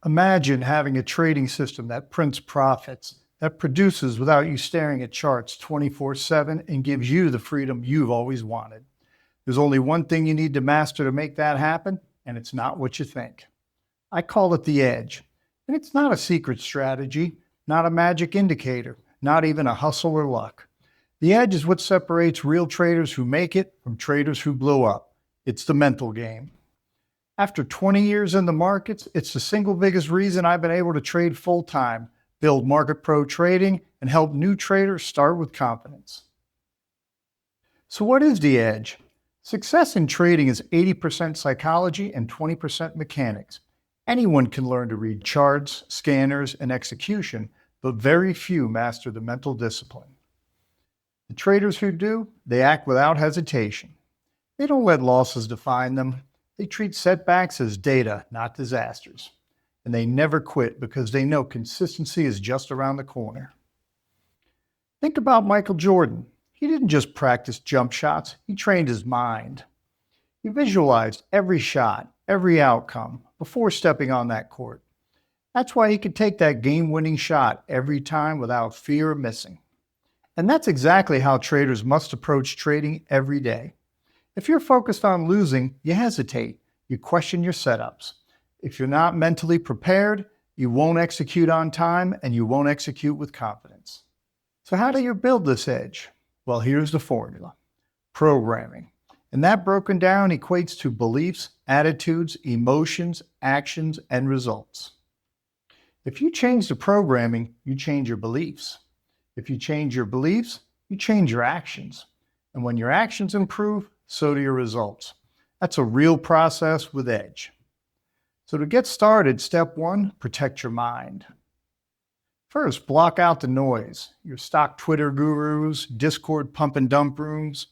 Imagine having a trading system that prints profits, that produces without you staring at charts 24/7 and gives you the freedom you've always wanted. There's only one thing you need to master to make that happen, and it's not what you think. I call it the edge. And it's not a secret strategy, not a magic indicator, not even a hustle or luck. The edge is what separates real traders who make it from traders who blow up. It's the mental game. After 20 years in the markets, it's the single biggest reason I've been able to trade full-time, build MarketPro Trading, and help new traders start with confidence. So what is the edge? Success in trading is 80% psychology and 20% mechanics. Anyone can learn to read charts, scanners, and execution, but very few master the mental discipline. The traders who do, they act without hesitation. They don't let losses define them. They treat setbacks as data, not disasters. And they never quit because they know consistency is just around the corner. Think about Michael Jordan. He didn't just practice jump shots, he trained his mind. He visualized every shot, every outcome before stepping on that court. That's why he could take that game-winning shot every time without fear of missing. And that's exactly how traders must approach trading every day. If you're focused on losing, you hesitate, you question your setups. If you're not mentally prepared, you won't execute on time and you won't execute with confidence. So how do you build this edge? Well, here's the formula. Programming. And that broken down equates to beliefs, attitudes, emotions, actions, and results. If you change the programming, you change your beliefs. If you change your beliefs, you change your actions. And when your actions improve, so do your results. That's a real process with edge. So to get started, step one, protect your mind. First, block out the noise, your stock Twitter gurus, Discord pump and dump rooms,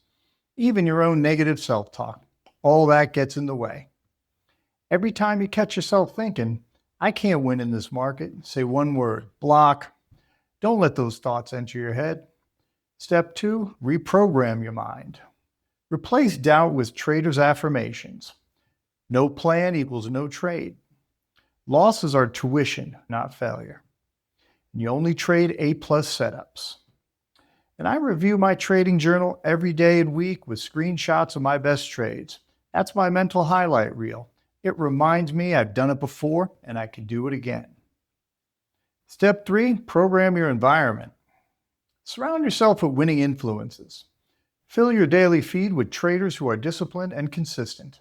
even your own negative self-talk. All that gets in the way. Every time you catch yourself thinking, I can't win in this market, say one word, block. Don't let those thoughts enter your head. Step two, reprogram your mind. Replace doubt with traders' affirmations. No plan equals no trade. Losses are tuition, not failure. And you only trade A-plus setups. And I review my trading journal every day and week with screenshots of my best trades. That's my mental highlight reel. It reminds me I've done it before and I can do it again. Step three, program your environment. Surround yourself with winning influences. Fill your daily feed with traders who are disciplined and consistent.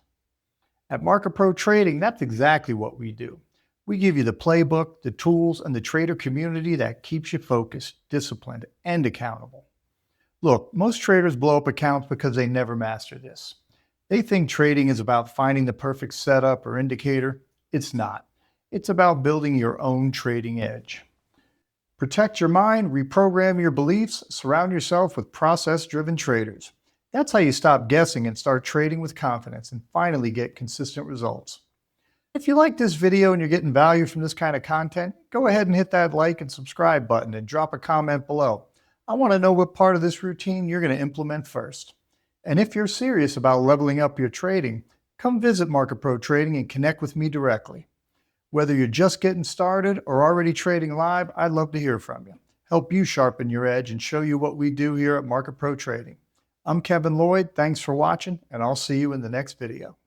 At MarketPro Trading, that's exactly what we do. We give you the playbook, the tools, and the trader community that keeps you focused, disciplined, and accountable. Look, most traders blow up accounts because they never master this. They think trading is about finding the perfect setup or indicator. It's not. It's about building your own trading edge. Protect your mind, reprogram your beliefs, surround yourself with process-driven traders. That's how you stop guessing and start trading with confidence and finally get consistent results. If you like this video and you're getting value from this kind of content, go ahead and hit that like and subscribe button and drop a comment below. I want to know what part of this routine you're going to implement first. And if you're serious about leveling up your trading, come visit MarketPro Trading and connect with me directly. Whether you're just getting started or already trading live, I'd love to hear from you. Help you sharpen your edge and show you what we do here at MarketPro Trading. I'm Kevin Lloyd. Thanks for watching, and I'll see you in the next video.